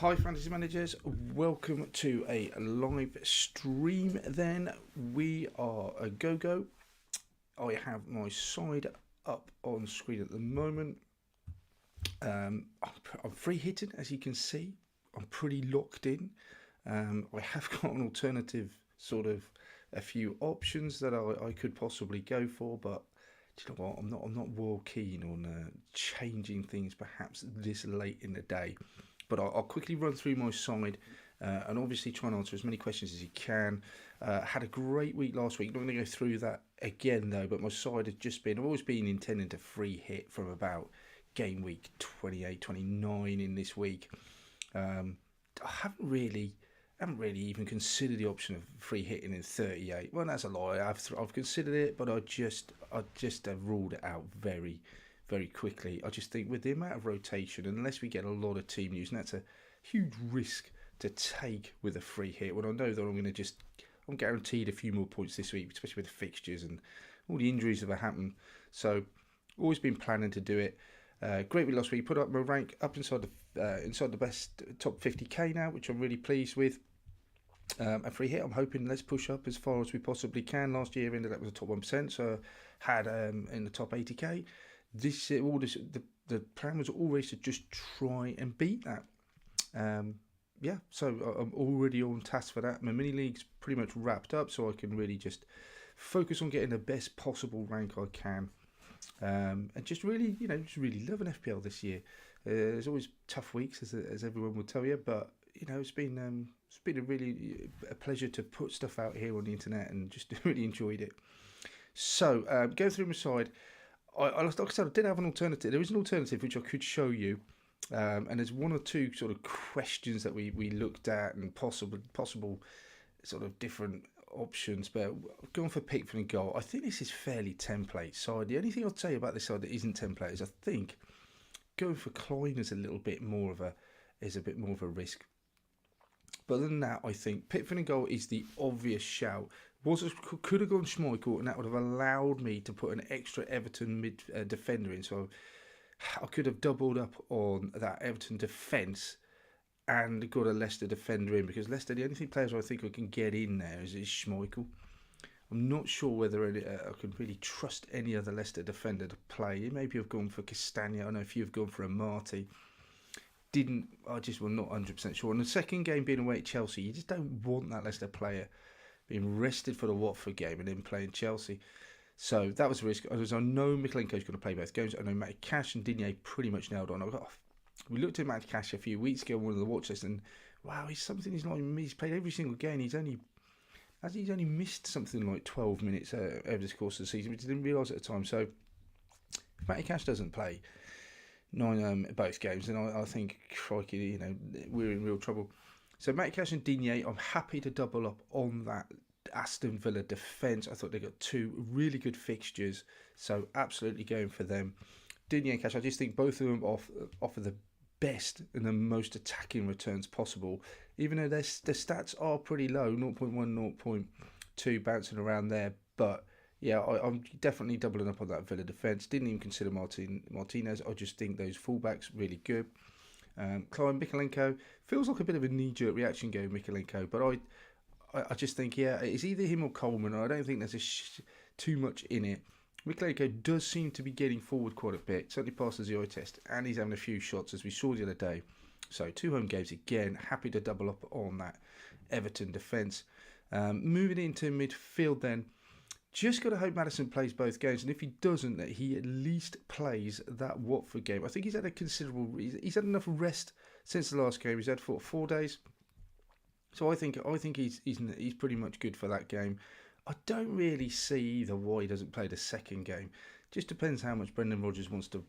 Hi Fantasy Managers, welcome to a live stream then. We are a go-go. I have my side up on screen at the moment. I'm free hitting, as you can see. I'm pretty locked in. I have got an alternative sort of a few options that I could possibly go for, but do you know what? I'm not well keen on changing things perhaps this late in the day. But I'll quickly run through my side and obviously try and answer as many questions as you can. Had a great week last week. Not going to go through that again though, but my side has just been, I've always been intending to free hit from about Gameweek 28, 29 in this week. I haven't really even considered the option of free hitting in 38. Well, that's a lie. I've considered it, but I just have ruled it out very quickly. I just think with the amount of rotation, unless we get a lot of team news, and that's a huge risk to take with a free hit, when I know that I'm guaranteed a few more points this week, especially with the fixtures and all the injuries that have happened. So always been planning to do it. Great week last week. Put up my rank up inside the best top 50k now, which I'm really pleased with. A free hit, I'm hoping let's push up as far as we possibly can. Last year ended up with the top 1%, so had in the top 80k. The plan was always to just try and beat that. So I'm already on task for that. My mini league's pretty much wrapped up, so I can really just focus on getting the best possible rank I can. And just really love an FPL this year. There's always tough weeks, as everyone will tell you, but it's been a pleasure to put stuff out here on the internet and just really enjoyed it. So going through my side. Like I said, I did have an alternative. There is an alternative which I could show you, and there's one or two sort of questions that we looked at and possible sort of different options. But going for Pickford and goal, I think this is fairly template side. The only thing I'll tell you about this side that isn't template is I think going for Klein is a bit more of a risk. But other than that, I think Pickford and goal is the obvious shout. Could have gone Schmeichel, and that would have allowed me to put an extra Everton mid defender in. So I could have doubled up on that Everton defence and got a Leicester defender in, because Leicester, the only players I think I can get in there is Schmeichel. I'm not sure whether I can really trust any other Leicester defender to play. Maybe I've gone for Castagna. I know a few have gone for Amati. I just was not 100% sure. And the second game being away at Chelsea, you just don't want that Leicester player being rested for the Watford game and then playing Chelsea. So that was a risk. I know Mikalenko's going to play both games. I know Matty Cash and Digne pretty much nailed on. We looked at Matty Cash a few weeks ago on one of the watch lists, and wow, he's played every single game. He's only missed something like 12 minutes over the course of the season, which I didn't realise at the time. So if Matty Cash doesn't play both games, and I think, crikey, we're in real trouble. So Matty Cash and Digne, I'm happy to double up on that Aston Villa defence. I thought they got two really good fixtures, so absolutely going for them. Digne and Cash, I just think both of them offer the best and the most attacking returns possible, even though their stats are pretty low, 0.1, 0.2, bouncing around there. But yeah, I'm definitely doubling up on that Villa defence. Didn't even consider Martinez. I just think those fullbacks really good. Klein, Mikalenko feels like a bit of a knee-jerk reaction going Mikalenko, but I just think, yeah, it's either him or Coleman. I don't think there's too much in it. Mikalenko does seem to be getting forward quite a bit, certainly passes the eye test, and he's having a few shots, as we saw the other day. So 2 home games again, happy to double up on that Everton defence. Moving into midfield then, just got to hope Maddison plays both games, and if he doesn't, that he at least plays that Watford game. I think he's had he's had enough rest since the last game. He's had 4 days, so I think he's pretty much good for that game. I don't really see either why he doesn't play the second game. Just depends how much Brendan Rodgers wants to,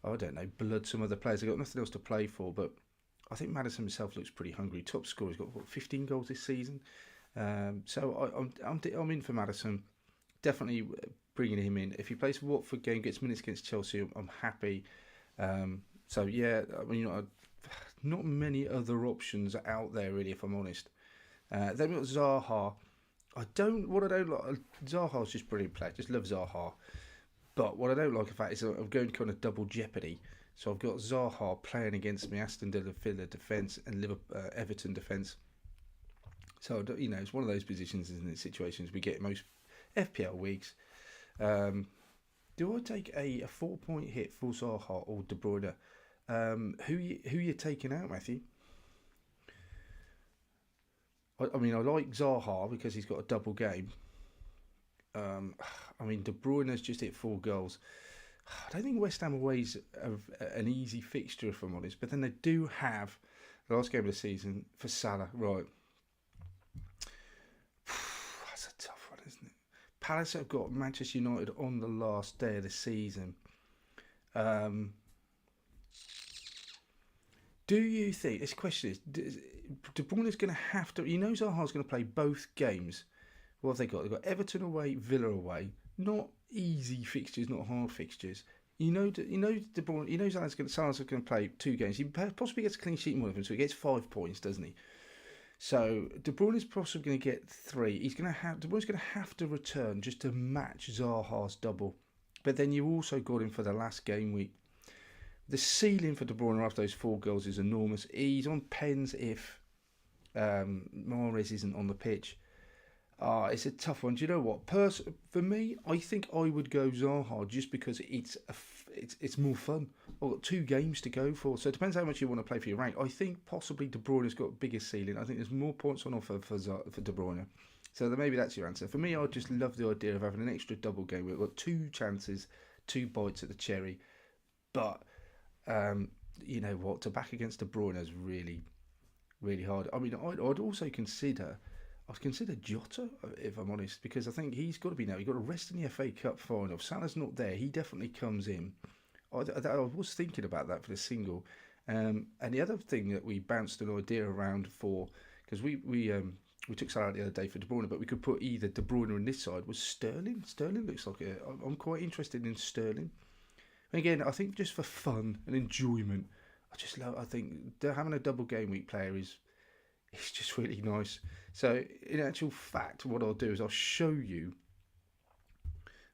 I don't know, blood some other players. They've got nothing else to play for, but I think Maddison himself looks pretty hungry. Top scorer, he's got 15 goals this season. So I'm in for Maddison. Definitely bringing him in. If he plays for Watford game, gets minutes against Chelsea, I'm happy. So yeah, I mean, not many other options out there really, if I'm honest. Then we've got Zaha. Zaha's just brilliant player. Just love Zaha. But what I don't like about it is I'm going kind of double jeopardy. So I've got Zaha playing against me, Aston Villa defence and Everton defence. So it's one of those positions, isn't it? Situations we get most FPL weeks. Do I take a 4-point hit for Zaha or De Bruyne? Who you taking out, Matthew? I mean, I like Zaha because he's got a double game. I mean, De Bruyne's just hit 4 goals. I don't think West Ham away's an easy fixture, if I'm honest. But then they do have the last game of the season for Salah, right? That's a tough one, isn't it? Palace have got Manchester United on the last day of the season. Do you think, this question is, De Bruyne's going to have to, Zaha's going to play both games. What have they got? They've got Everton away, Villa away. Not easy fixtures, not hard fixtures. De Bruyne, Salah's going to play 2 games. He possibly gets a clean sheet in one of them, so he gets 5 points, doesn't he? So De Bruyne's possibly going to get 3. De Bruyne's going to have to return just to match Zaha's double. But then you also got him for the last game week. The ceiling for De Bruyne after those 4 goals is enormous. He's on pens if Mahrez isn't on the pitch. It's a tough one. Do you know what? For me, I think I would go Zaha just because it's more fun. I've got 2 games to go for, so it depends how much you want to play for your rank. I think possibly De Bruyne's got a bigger ceiling. I think there's more points on offer for De Bruyne. So maybe that's your answer. For me, I just love the idea of having an extra double game. We've got 2 chances, 2 bites at the cherry. But you know what? To back against De Bruyne is really, really hard. I mean, I'd also consider Jota, if I'm honest, because I think he's got to be now. You've got to rest in the FA Cup final. If Salah's not there, he definitely comes in. I was thinking about that for the single. And the other thing that we bounced an idea around for, because we took Salah the other day for De Bruyne, but we could put either De Bruyne on this side, was Sterling. Sterling looks like I'm quite interested in Sterling. And again, I think just for fun and enjoyment, I think having a double game week player is just really nice. So in actual fact, what I'll do is I'll show you,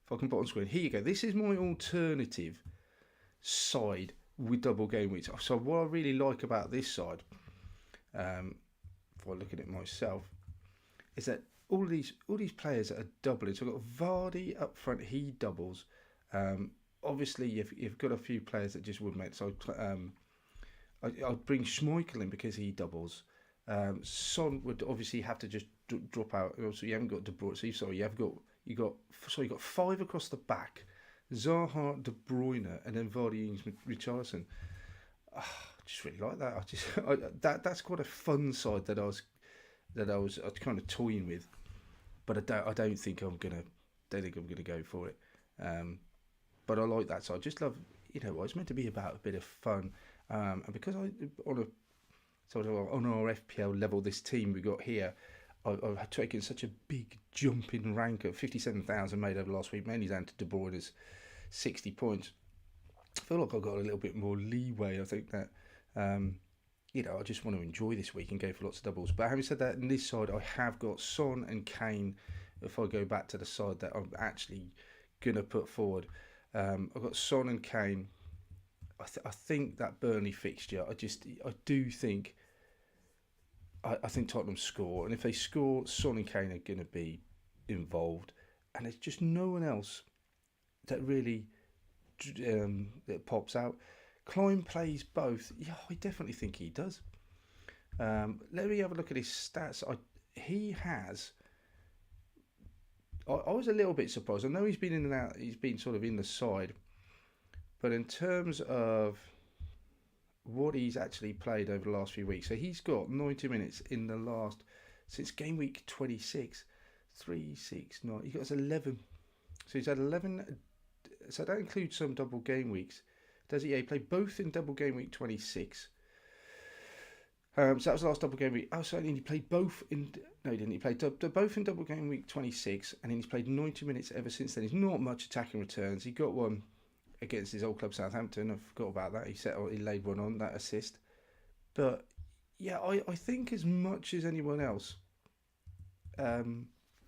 if I can put on screen, here you go. This is my alternative side with double game weeks. So what I really like about this side, if I look at it myself, is that all these players that are doubling. So I've got Vardy up front, he doubles. Obviously, you've got a few players that just wouldn't make. So I'd bring Schmeichel in because he doubles. Son would obviously have to just drop out. So you haven't got De Bruyne. So you got 5 across the back. Zaha, De Bruyne, and then Vardy, Ings, Richarlison. I just really like that. That's quite a fun side that I was kind of toying with, but I don't think I'm gonna go for it. But I like that. So I just love, it's meant to be about a bit of fun, and because on our FPL level, this team we got here, I've taken such a big jump in rank of 57,000 made over last week, mainly down to De Bruyne's 60 points. I feel like I've got a little bit more leeway. I think that, I just want to enjoy this week and go for lots of doubles. But having said that, in this side, I have got Son and Kane. If I go back to the side that I'm actually going to put forward, I've got Son and Kane. I think that Burnley fixture, I do think, I think Tottenham score, and if they score, Son and Kane are going to be involved, and there's just no one else that really that pops out. Klein plays both. Yeah, I definitely think he does. Let me have a look at his stats. He has. I was a little bit surprised. I know he's been in and out. He's been sort of in the side, but in terms of what he's actually played over the last few weeks, so he's got 90 minutes in the last, since game week 26, 3, 6, 9. He got 11. So he's had 11. So that includes some double game weeks. Does he? Yeah, he played both in double game week 26. So that was the last double game week. Oh, sorry, he played both in. No, he didn't. He played both in double game week 26, and then he's played 90 minutes ever since then. He's not much attacking returns. He got one against his old club Southampton. I forgot about that. He laid one on that assist. But yeah, I think as much as anyone else, I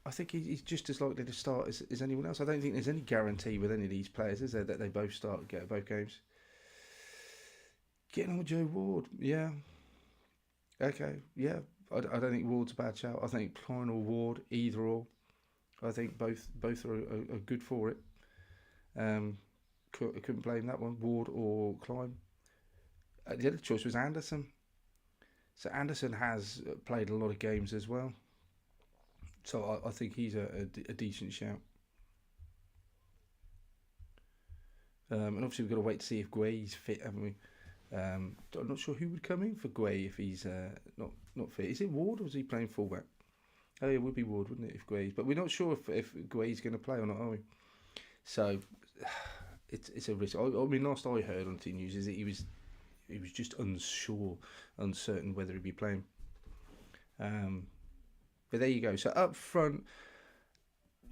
think he's just as likely to start as anyone else. I don't think there's any guarantee with any of these players, is there, that they both start get both games. Getting on with Joe Ward, yeah, okay, yeah. I don't think Ward's a bad shout. I think Klein or Ward, either or. I think both are good for it. I couldn't blame that one. Ward or Klein. The other choice was Anderson. So Anderson has played a lot of games as well. So I think he's a decent shout. And obviously we've got to wait to see if Guay's fit, haven't we? I'm not sure who would come in for Guay if he's not fit. Is it Ward or is he playing fullback? Oh, yeah, it would be Ward, wouldn't it, if Guay's? But we're not sure if Guay's going to play or not, are we? So it's a risk. I mean, last I heard on Team News is that he was just uncertain whether he'd be playing. But there you go. So up front,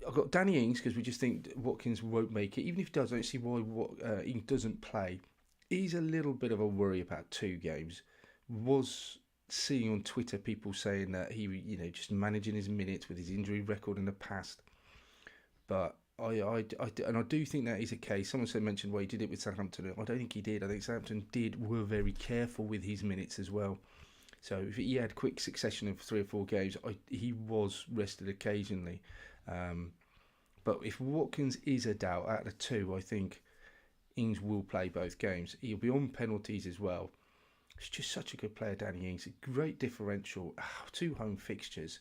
I've got Danny Ings because we just think Watkins won't make it. Even if he does, I don't see why Ings doesn't play. He's a little bit of a worry about 2 games. Was seeing on Twitter people saying that he, just managing his minutes with his injury record in the past. But I do think that is a case. Someone mentioned he did it with Southampton. I don't think he did. I think Southampton were very careful with his minutes as well. So if he had quick succession of 3 or 4 games, he was rested occasionally. But if Watkins is a doubt out of 2, I think Ings will play both games. He'll be on penalties as well. He's just such a good player, Danny Ings. A great differential. 2 home fixtures.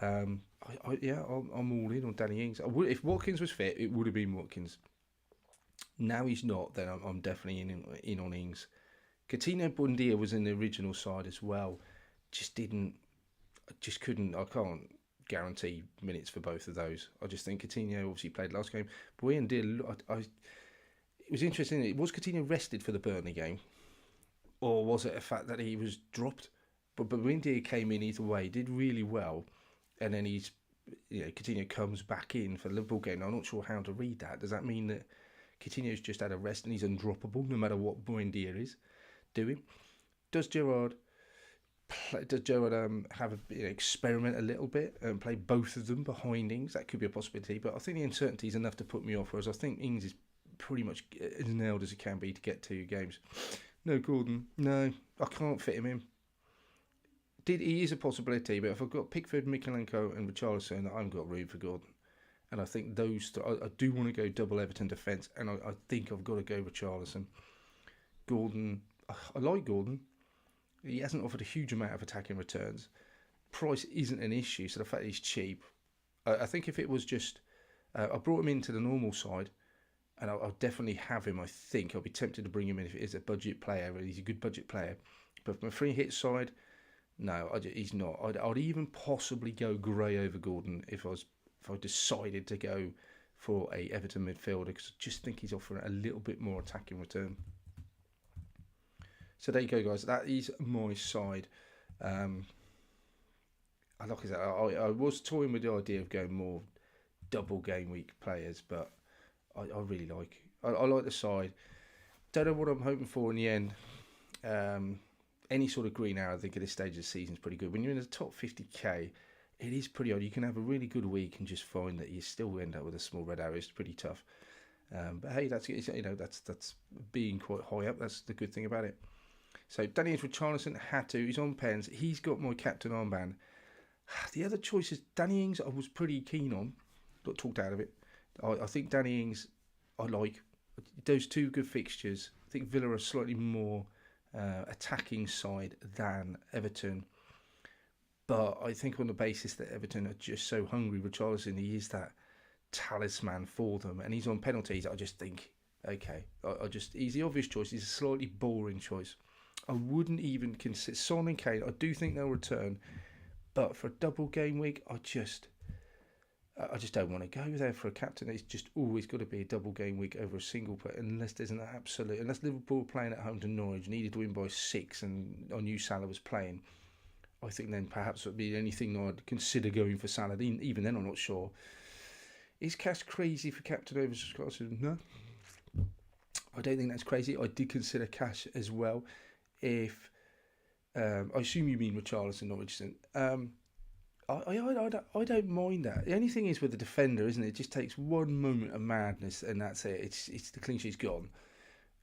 I'm all in on Danny Ings. If Watkins was fit, it would have been Watkins. Now he's not, then I'm definitely in on Ings. Coutinho Buendia was in the original side as well. I can't guarantee minutes for both of those. I just think Coutinho obviously played last game. Buendia, it was interesting. Was Coutinho rested for the Burnley game? Or was it a fact that he was dropped? But Buendia came in either way, did really well. And then Coutinho comes back in for the Liverpool game. I'm not sure how to read that. Does that mean that Coutinho's just had a rest and he's undroppable no matter what Buendia is doing? Does Gerrard have a experiment a little bit and play both of them behind Ings? That could be a possibility, but I think the uncertainty is enough to put me off. Whereas I think Ings is pretty much as nailed as it can be to get 2 games. No Gordon, no, I can't fit him in. He is a possibility, but if I've got Pickford, Mikalenko, and Richarlison, I haven't got room for Gordon. And I think those I do want to go double Everton defence, and I think I've got to go Richarlison. Gordon, I like Gordon. He hasn't offered a huge amount of attacking returns. Price isn't an issue, so the fact he's cheap. I think if it was just, I brought him into the normal side, and I'll definitely have him. I think I'll be tempted to bring him in if it is a budget player. He's a good budget player. But from a free hit side, no, he's not. I'd even possibly go Gray over Gordon if I decided to go for a Everton midfielder, because I just think he's offering a little bit more attacking return. So there you go, guys. That is my side. Like I said, I was toying with the idea of going more double game week players, but I really like. I like the side. Don't know what I'm hoping for in the end. Any sort of green arrow, I think at this stage of the season is pretty good. When you're in the top 50k, it is pretty odd. You can have a really good week and just find that you still end up with a small red arrow. It's pretty tough. But hey, that's being quite high up. That's the good thing about it. So Danny Richarlison had to. He's on pens. He's got my captain armband. The other choices, Danny Ings, I was pretty keen on. Got talked out of it. I think Danny Ings, I like. Those 2 good fixtures. I think Villa are slightly more attacking side than Everton. But I think on the basis that Everton are just so hungry, Richarlison, he is that talisman for them. And he's on penalties. I just think, okay, he's the obvious choice. He's a slightly boring choice. I wouldn't even consider Son and Kane. I do think they'll return. But for a double game week, I just don't want to go there for a captain. It's just always got to be a double game week over a single player, unless Liverpool are playing at home to Norwich, needed to win by 6, and I knew Salah was playing. I think then perhaps it would be anything I'd consider going for Salah. Even then, I'm not sure. Is Cash crazy for captain over Scotland? No, I don't think that's crazy. I did consider Cash as well. If I assume you mean Richarlison, not Richardson. I don't mind that. The only thing is with the defender, isn't it? It just takes one moment of madness and that's it. It's the clean sheet's gone.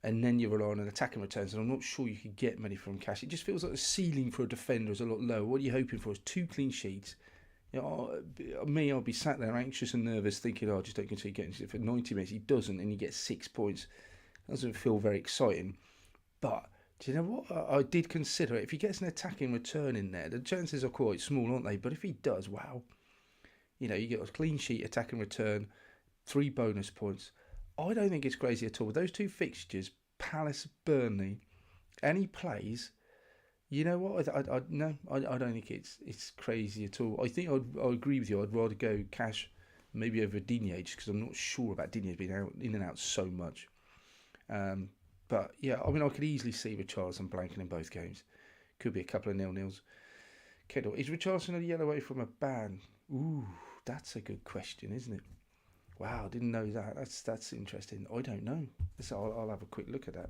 and then you rely on an attacking returns, and I'm not sure you could get many from Cash. It just feels like the ceiling for a defender is a lot lower. What are you hoping for? Is 2 clean sheets. You know, me, I'll be sat there anxious and nervous, thinking, "Oh, I just don't concede getting it for 90 minutes." He doesn't, and he gets 6 points. Doesn't feel very exciting, but do you know what? I did consider it. If he gets an attacking return in there, the chances are quite small, aren't they? But if he does, wow. You know, you get a clean sheet, attacking return, 3 bonus points. I don't think it's crazy at all. Those 2 fixtures, Palace, Burnley, and he plays. You know what? I don't think it's crazy at all. I think I agree with you. I'd rather go Cash, maybe over Digne, just because I'm not sure about Digne being out in and out so much. But yeah, I mean, I could easily see Richarlison blanking in both games. Could be a couple of 0-0s. Kendall, is Richarlison a yellow away from a ban? Ooh, that's a good question, isn't it? Wow, didn't know that. That's interesting. I don't know. So I'll have a quick look at that.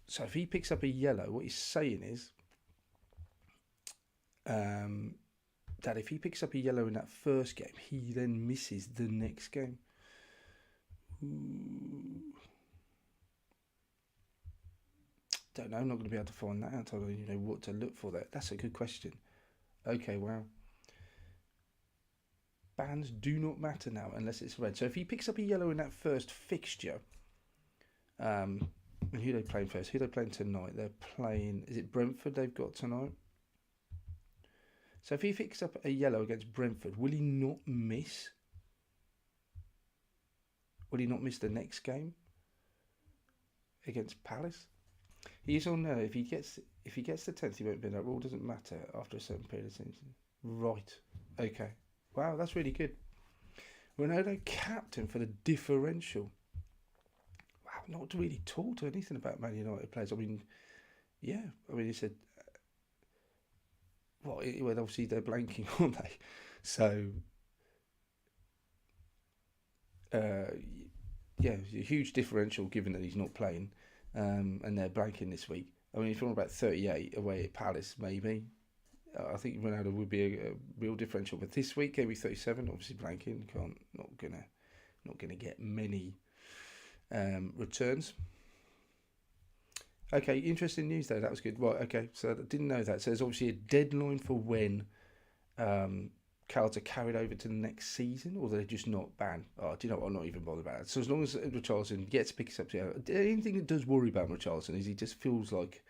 So if he picks up a yellow, what he's saying is that if he picks up a yellow in that first game, he then misses the next game. Ooh. Don't know. I'm not going to be able to find that out. I don't even know what to look for there. That's a good question. Okay, wow. Bans do not matter now unless it's red. So if he picks up a yellow in that first fixture, and who are they playing first? Who are they playing tonight? They're playing, is it Brentford they've got tonight? So if he picks up a yellow against Brentford, will he not miss? Will he not miss the next game against Palace? He is on there. If he gets the 10th, he won't be in that. Rule doesn't matter after a certain period of season. Right. Okay. Wow, that's really good. Ronaldo captain for the differential. Wow, not really talked anything about Man United players. I mean, yeah. I mean, he said, well, obviously they're blanking, aren't they? So, yeah, it's a huge differential given that he's not playing, and they're blanking this week. I mean, if you're about 38 away at Palace, maybe. I think Ronaldo would be a real differential. But this week, GW37, obviously blanking, not gonna get many returns. Okay, interesting news though. That was good. Right, okay, so I didn't know that. So there's obviously a deadline for when cards are carried over to the next season, or they're just not banned. Oh, do you know what? I'm not even bothered about it. So as long as Richarlison gets picks up, anything that does worry about Richarlison is he just feels like,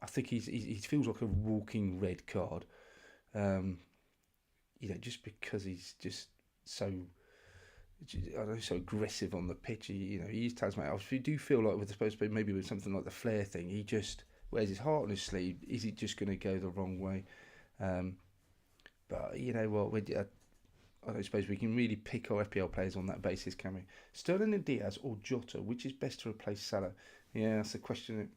I think he feels like a walking red card. You know, just because he's just so, I don't know, so aggressive on the pitch. He's Tasman. I do feel like with supposed to be maybe with something like the Flair thing, he just wears his heart on his sleeve. Is he just going to go the wrong way? But you know what? I don't suppose we can really pick our FPL players on that basis, can we? Sterling and Diaz or Jota, which is best to replace Salah? Yeah, that's a question.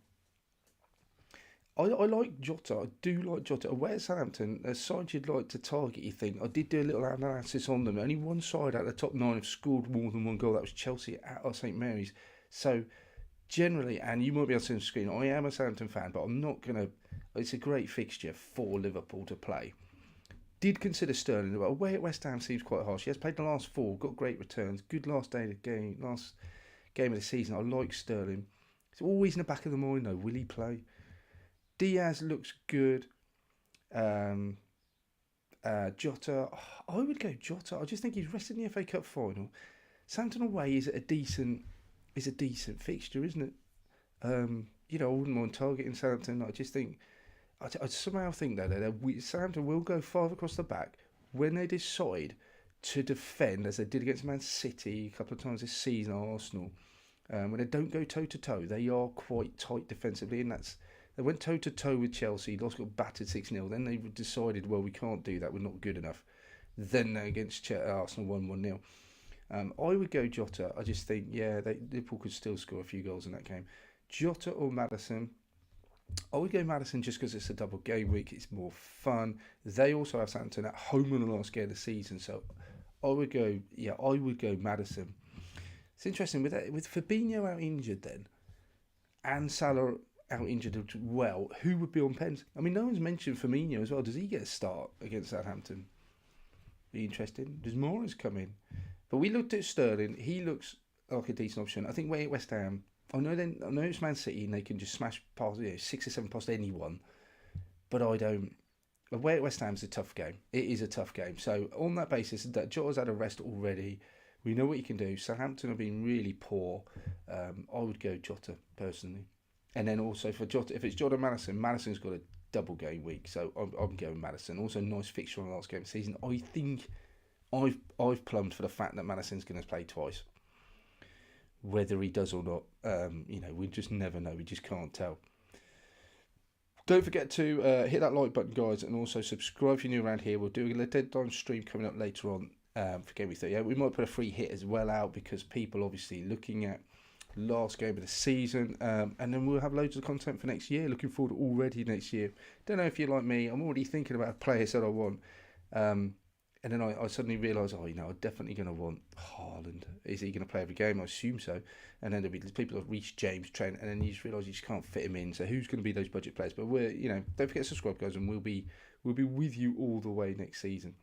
I like Jota. I do like Jota. Away at Southampton, a side you'd like to target, you think. I did do a little analysis on them. Only one side out of the top 9 have scored more than one goal. That was Chelsea at St Mary's. So, generally, and you might be able to see on the screen, I am a Southampton fan, but I'm not going to... It's a great fixture for Liverpool to play. Did consider Sterling, but away at West Ham seems quite harsh. He has played the last 4, got great returns. Good last game of the season. I like Sterling. It's always in the back of the mind, though. Will he play? Diaz looks good. Jota, I would go Jota. I just think he's rested in the FA Cup final. Southampton away is a decent fixture, isn't it? I wouldn't mind targeting Southampton. I just think, I somehow think though that Southampton will go 5 across the back when they decide to defend, as they did against Man City a couple of times this season, or Arsenal. When they don't go toe to toe, they are quite tight defensively, and they went toe-to-toe with Chelsea, got battered 6-0. Then they decided, well, we can't do that. We're not good enough. Then against Arsenal won 1-0. I would go Jota. I just think, Liverpool could still score a few goals in that game. Jota or Maddison? I would go Maddison just because it's a double game week. It's more fun. They also have Southampton at home on the last game of the season. So I would go Maddison. It's interesting, with Fabinho out injured then, and Salah out injured as well, who would be on pens? I mean, no one's mentioned Firmino as well. Does he get a start against Southampton? Be interesting. Does Morris come in? But we looked at Sterling. He looks like a decent option. I think West Ham. I know it's Man City and they can just smash past 6 or 7 past anyone. But I don't. Away at West Ham is a tough game. It is a tough game. So on that basis, that Jota's had a rest already. We know what he can do. Southampton have been really poor. I would go Jota personally. And then also for Jota, if it's Jota Maddison, Maddison's got a double game week, so I'm going Maddison. Also, nice fixture on the last game of the season. I think I've plumbed for the fact that Maddison's going to play twice. Whether he does or not, we just never know. We just can't tell. Don't forget to hit that like button, guys, and also subscribe if you're new around here. We'll do a deadline stream coming up later on for Gameweek 38. We might put a free hit as well out because people obviously looking at last game of the season, and then we'll have loads of content for next year. Looking forward already next year. Don't know if you're like me. I'm already thinking about players that I want. And then I suddenly realise, I'm definitely going to want Haaland. Is he going to play every game? I assume so. And then there'll be people like Reece James, Trent, and then you just realise you just can't fit him in. So who's going to be those budget players? But don't forget to subscribe, guys, and we'll be with you all the way next season.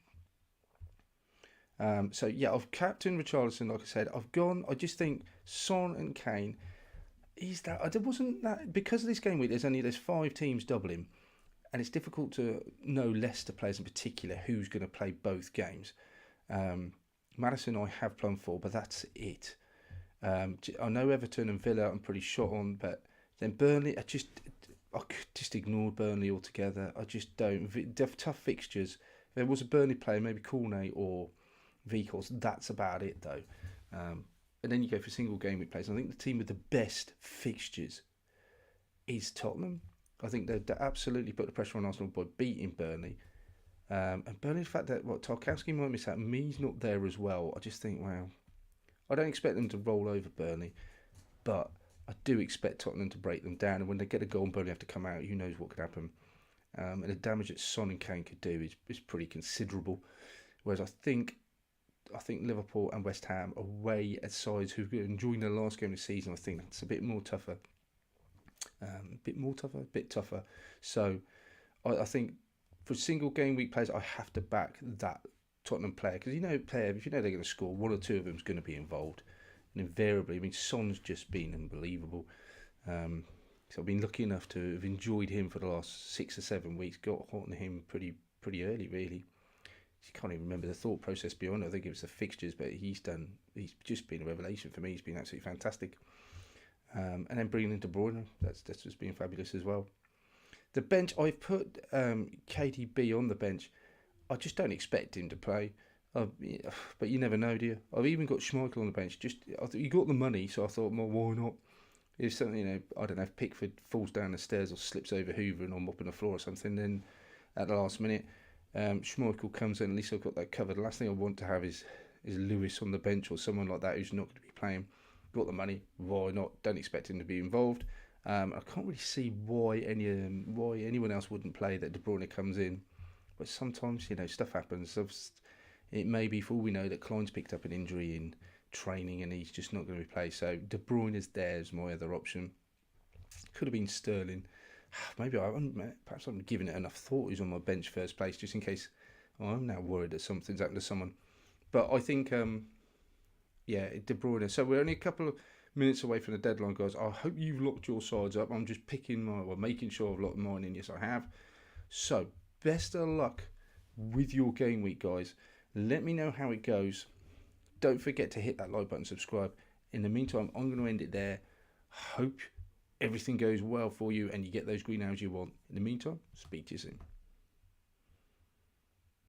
I've captained Richarlison, like I said. I just think Son and Kane. Because of this game week. There's 5 teams doubling. And it's difficult to know Leicester players in particular who's going to play both games. Maddison I have plumbed for, but that's it. I know Everton and Villa I'm pretty shot on, but then Burnley, I could just ignore Burnley altogether. I just don't. Tough fixtures. If there was a Burnley player, maybe Cornet or Vehicles, that's about it though. And then you go for single game week players. I think the team with the best fixtures is Tottenham. I think they absolutely put the pressure on Arsenal by beating Burnley. And Burnley, the fact that Tarkowski might miss out, Me's not there as well. I just think, wow. I don't expect them to roll over Burnley, but I do expect Tottenham to break them down. And when they get a goal and Burnley have to come out, who knows what could happen. And the damage that Son and Kane could do is pretty considerable. Whereas I think Liverpool and West Ham away at sides who've been enjoying their last game of the season, I think that's a bit more tougher. A bit tougher. So I think for single game week players, I have to back that Tottenham player because if you know they're going to score, one or two of them is going to be involved, and invariably, Son's just been unbelievable. So I've been lucky enough to have enjoyed him for the last 6 or 7 weeks. Got hot on him pretty early, really. You can't even remember the thought process beyond. I think it was the fixtures, but he's just been a revelation for me. He's been absolutely fantastic. And then bringing in De Bruyne, that's just been fabulous as well. The bench, I've put KDB on the bench. I just don't expect him to play. But you never know, do you? I've even got Schmeichel on the bench. You got the money, so I thought, well, why not? If something, I don't know, if Pickford falls down the stairs or slips over Hoover and I'm mopping the floor or something, then at the last minute, Schmeichel comes in. At least I've got that covered. The last thing I want to have is Lewis on the bench or someone like that who's not going to be playing. Got the money, why not? Don't expect him to be involved. I can't really see why anyone else wouldn't play that De Bruyne comes in, but sometimes stuff happens. It may be for all we know that Klein's picked up an injury in training and he's just not going to be played. So De Bruyne is there as my other option. Could have been Sterling. Maybe perhaps I'm giving it enough thought. He's on my bench first place just in case. I'm now worried that something's happened to someone, but I think. De Bruyne. So we're only a couple of minutes away from the deadline, guys. I hope you've locked your sides up. I'm just making sure I've locked mine in. Yes, I have. So, best of luck with your game week, guys. Let me know how it goes. Don't forget to hit that like button, subscribe. In the meantime, I'm going to end it there. Hope everything goes well for you and you get those green arrows you want. In the meantime, speak to you soon.